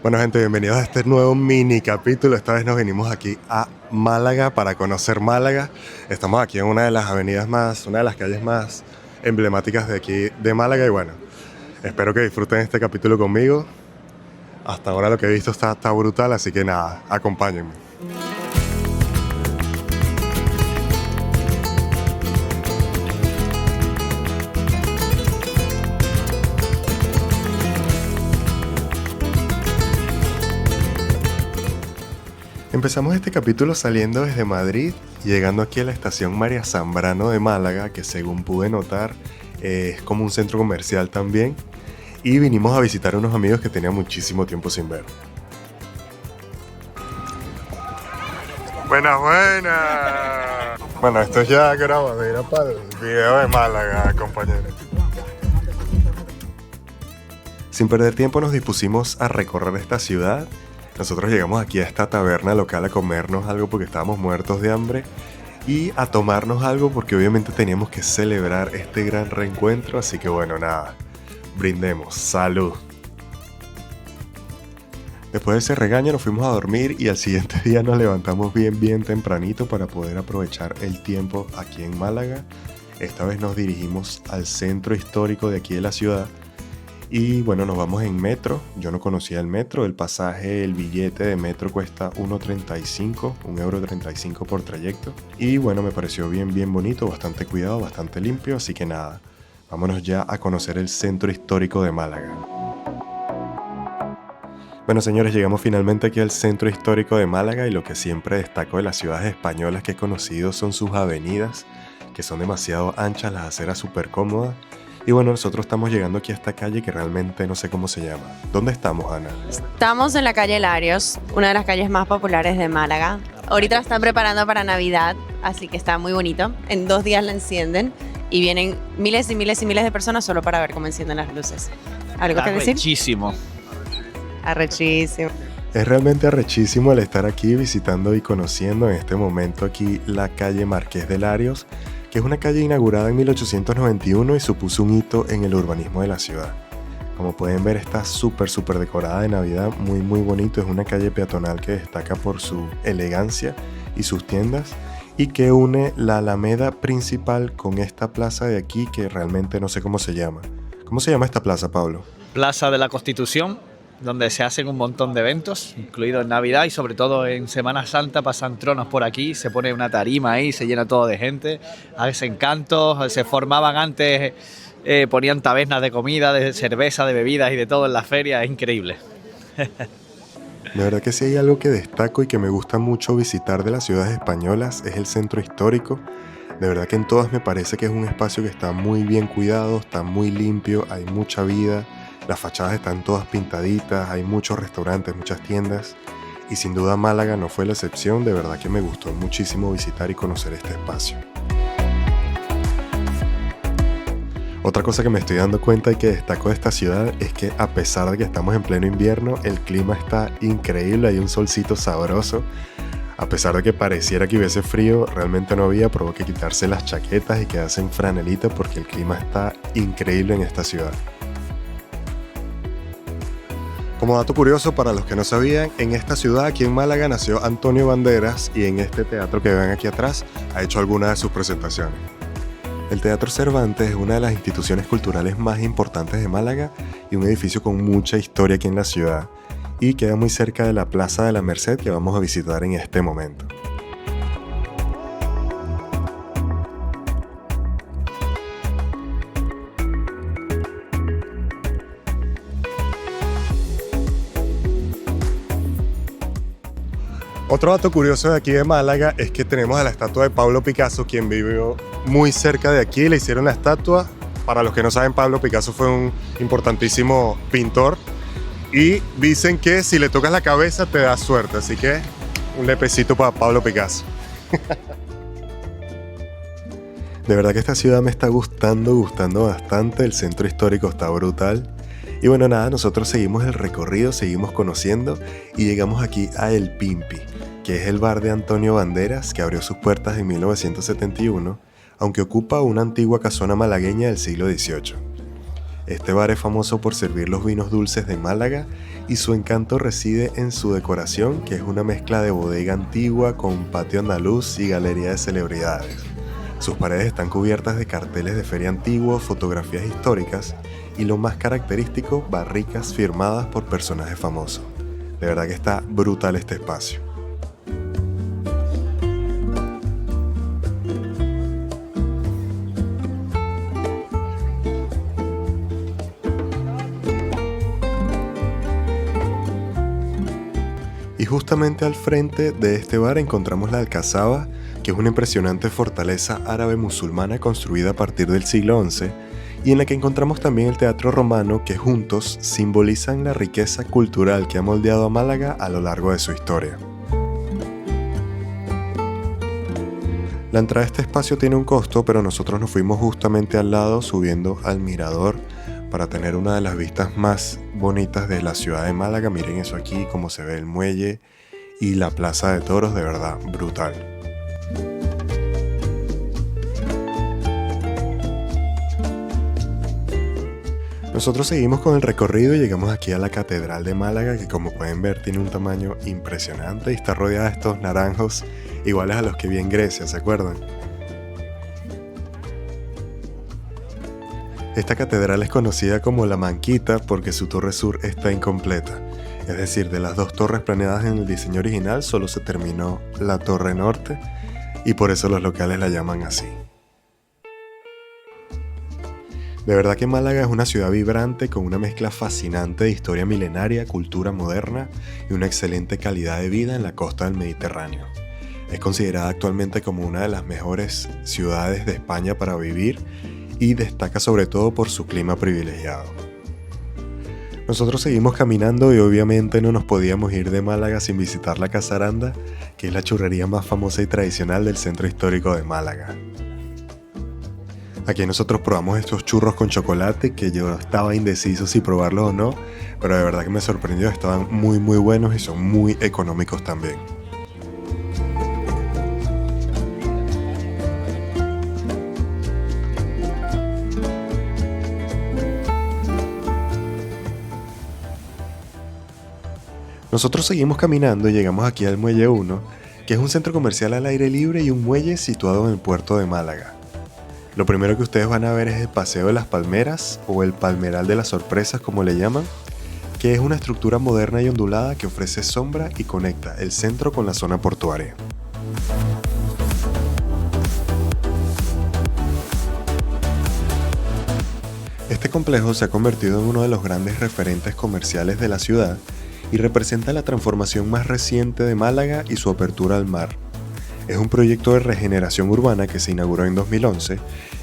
Bueno, gente, bienvenidos a este nuevo mini capítulo. Esta vez nos venimos aquí a Málaga para conocer Málaga. Estamos aquí en una de las una de las calles más emblemáticas de aquí de Málaga y bueno, espero que disfruten este capítulo conmigo. Hasta ahora lo que he visto está brutal, así que nada, acompáñenme. Empezamos este capítulo saliendo desde Madrid, llegando aquí a la estación María Zambrano de Málaga, que según pude notar es como un centro comercial también, y vinimos a visitar a unos amigos que tenía muchísimo tiempo sin ver. Buenas, buenas. Bueno, esto es ya grabadera para el video de Málaga, compañeros. Sin perder tiempo nos dispusimos a recorrer esta ciudad. Nosotros llegamos aquí a esta taberna local a comernos algo porque estábamos muertos de hambre y a tomarnos algo porque obviamente teníamos que celebrar este gran reencuentro, así que bueno, nada, brindemos, salud. Después de ese regaño nos fuimos a dormir y al siguiente día nos levantamos bien tempranito para poder aprovechar el tiempo aquí en Málaga. Esta vez nos dirigimos al centro histórico de aquí de la ciudad. Y bueno, nos vamos en metro. Yo no conocía el metro. El pasaje, el billete de metro cuesta 1,35, €1,35 por trayecto. Y bueno, me pareció bien bonito, bastante cuidado, bastante limpio. Así que nada, vámonos ya a conocer el centro histórico de Málaga. Bueno, señores, llegamos finalmente aquí al centro histórico de Málaga y lo que siempre destaco de las ciudades españolas que he conocido son sus avenidas, que son demasiado anchas, las aceras súper cómodas. Y bueno, nosotros estamos llegando aquí a esta calle que realmente no sé cómo se llama. ¿Dónde estamos, Ana? Estamos en la calle Larios, una de las calles más populares de Málaga. Ahorita la están preparando para Navidad, así que está muy bonito. En 2 días la encienden y vienen miles de personas solo para ver cómo encienden las luces. ¿Algo que decir? Arrechísimo. Arrechísimo. Es realmente arrechísimo el estar aquí visitando y conociendo en este momento aquí la calle Marqués de Larios, que es una calle inaugurada en 1891 y supuso un hito en el urbanismo de la ciudad. Como pueden ver, está súper decorada de Navidad, muy bonito. Es una calle peatonal que destaca por su elegancia y sus tiendas y que une la Alameda principal con esta plaza de aquí que realmente no sé cómo se llama. ¿Cómo se llama esta plaza, Pablo? Plaza de la Constitución, donde se hacen un montón de eventos, incluido en Navidad y sobre todo en Semana Santa pasan tronos por aquí, se pone una tarima ahí, se llena todo de gente, hacen cantos, se formaban antes, ponían tabernas de comida, de cerveza, de bebidas y de todo en la feria, es increíble. De verdad que si hay algo que destaco y que me gusta mucho visitar de las ciudades españolas es el centro histórico. De verdad que en todas me parece que es un espacio que está muy bien cuidado, está muy limpio, hay mucha vida. Las fachadas están todas pintaditas, hay muchos restaurantes, muchas tiendas y sin duda Málaga no fue la excepción. De verdad que me gustó muchísimo visitar y conocer este espacio. Otra cosa que me estoy dando cuenta y que destaco de esta ciudad es que a pesar de que estamos en pleno invierno, el clima está increíble, hay un solcito sabroso. A pesar de que pareciera que hubiese frío, realmente no había, probó que quitarse las chaquetas y quedarse en franelita porque el clima está increíble en esta ciudad. Como dato curioso para los que no sabían, en esta ciudad, aquí en Málaga, nació Antonio Banderas y en este teatro que ven aquí atrás ha hecho algunas de sus presentaciones. El Teatro Cervantes es una de las instituciones culturales más importantes de Málaga y un edificio con mucha historia aquí en la ciudad y queda muy cerca de la Plaza de la Merced que vamos a visitar en este momento. Otro dato curioso de aquí de Málaga es que tenemos a la estatua de Pablo Picasso, quien vivió muy cerca de aquí. Le hicieron la estatua. Para los que no saben, Pablo Picasso fue un importantísimo pintor. Y dicen que si le tocas la cabeza te da suerte. Así que un lepecito para Pablo Picasso. De verdad que esta ciudad me está gustando bastante. El centro histórico está brutal. Y bueno, nada, nosotros seguimos el recorrido, seguimos conociendo y llegamos aquí a El Pimpi, que es el bar de Antonio Banderas que abrió sus puertas en 1971, aunque ocupa una antigua casona malagueña del siglo XVIII. Este bar es famoso por servir los vinos dulces de Málaga y su encanto reside en su decoración, que es una mezcla de bodega antigua con patio andaluz y galería de celebridades. Sus paredes están cubiertas de carteles de feria antigua, fotografías históricas y lo más característico, barricas firmadas por personajes famosos. De verdad que está brutal este espacio. Y justamente al frente de este bar encontramos la Alcazaba, que es una impresionante fortaleza árabe musulmana construida a partir del siglo XI, y en la que encontramos también el Teatro Romano, que juntos simbolizan la riqueza cultural que ha moldeado a Málaga a lo largo de su historia. La entrada a este espacio tiene un costo, pero nosotros nos fuimos justamente al lado subiendo al mirador para tener una de las vistas más bonitas de la ciudad de Málaga. Miren eso aquí, cómo se ve el muelle y la plaza de toros, de verdad, brutal. Nosotros seguimos con el recorrido y llegamos aquí a la Catedral de Málaga, que como pueden ver tiene un tamaño impresionante y está rodeada de estos naranjos iguales a los que vi en Grecia, ¿se acuerdan? Esta catedral es conocida como La Manquita porque su torre sur está incompleta, es decir, de las dos torres planeadas en el diseño original solo se terminó la torre norte y por eso los locales la llaman así. De verdad que Málaga es una ciudad vibrante con una mezcla fascinante de historia milenaria, cultura moderna y una excelente calidad de vida en la costa del Mediterráneo. Es considerada actualmente como una de las mejores ciudades de España para vivir y destaca sobre todo por su clima privilegiado. Nosotros seguimos caminando y obviamente no nos podíamos ir de Málaga sin visitar la Casa Aranda, que es la churrería más famosa y tradicional del centro histórico de Málaga. Aquí nosotros probamos estos churros con chocolate que yo estaba indeciso si probarlos o no, pero de verdad que me sorprendió, estaban muy buenos y son muy económicos también. Nosotros seguimos caminando y llegamos aquí al Muelle 1, que es un centro comercial al aire libre y un muelle situado en el puerto de Málaga. Lo primero que ustedes van a ver es el Paseo de las Palmeras, o el Palmeral de las Sorpresas como le llaman, que es una estructura moderna y ondulada que ofrece sombra y conecta el centro con la zona portuaria. Este complejo se ha convertido en uno de los grandes referentes comerciales de la ciudad y representa la transformación más reciente de Málaga y su apertura al mar. Es un proyecto de regeneración urbana que se inauguró en 2011,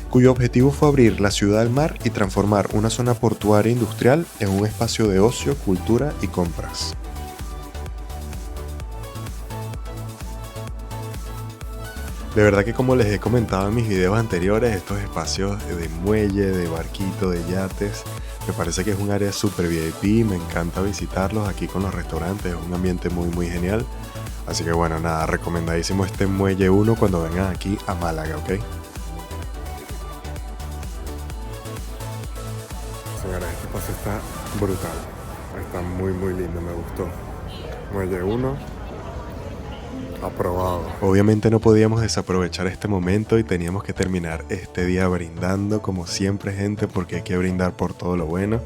cuyo objetivo fue abrir la ciudad al mar y transformar una zona portuaria industrial en un espacio de ocio, cultura y compras. De verdad que como les he comentado en mis videos anteriores, estos espacios de muelle, de barquito, de yates, me parece que es un área super VIP, me encanta visitarlos aquí con los restaurantes, es un ambiente muy genial. Así que bueno, nada, recomendadísimo este Muelle 1 cuando vengan aquí a Málaga, ¿ok? Señores, este paseo está brutal, está muy lindo, me gustó. Muelle 1, aprobado. Obviamente no podíamos desaprovechar este momento y teníamos que terminar este día brindando como siempre, gente, porque hay que brindar por todo lo bueno.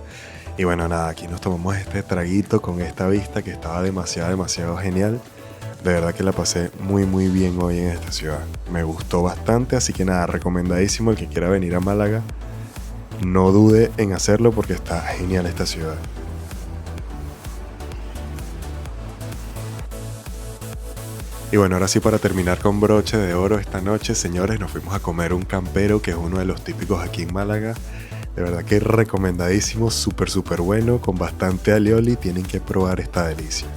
Y bueno, nada, aquí nos tomamos este traguito con esta vista que estaba demasiado genial. De verdad que la pasé muy bien hoy en esta ciudad. Me gustó bastante, así que nada, recomendadísimo el que quiera venir a Málaga. No dude en hacerlo porque está genial esta ciudad. Y bueno, ahora sí, para terminar con broche de oro esta noche, señores, nos fuimos a comer un campero, que es uno de los típicos aquí en Málaga. De verdad que recomendadísimo, súper bueno, con bastante alioli, tienen que probar esta delicia.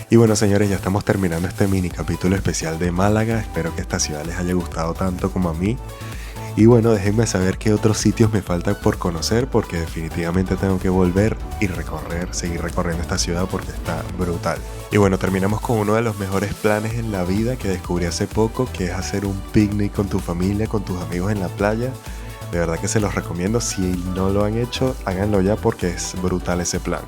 Y bueno, señores, ya estamos terminando este mini capítulo especial de Málaga. Espero que esta ciudad les haya gustado tanto como a mí. Y bueno, déjenme saber qué otros sitios me faltan por conocer, porque definitivamente tengo que volver y seguir recorriendo esta ciudad porque está brutal. Y bueno, terminamos con uno de los mejores planes en la vida que descubrí hace poco, que es hacer un picnic con tu familia, con tus amigos en la playa. De verdad que se los recomiendo. Si no lo han hecho, háganlo ya porque es brutal ese plan.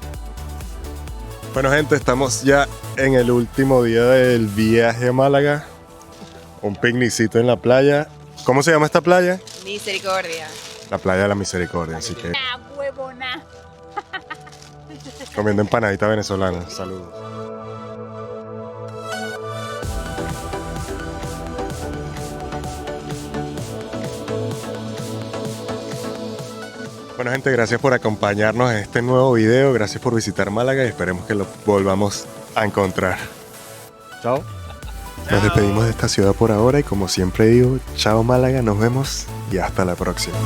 Bueno, gente, estamos ya en el último día del viaje a Málaga. Un picnicito en la playa. ¿Cómo se llama esta playa? Misericordia. La playa de la Misericordia, así que Huevona. comiendo empanadita venezolana. Saludos. Bueno, gente, gracias por acompañarnos en este nuevo video. Gracias por visitar Málaga y esperemos que lo volvamos a encontrar. Chao. Nos despedimos de esta ciudad por ahora y como siempre digo, chao Málaga, nos vemos y hasta la próxima.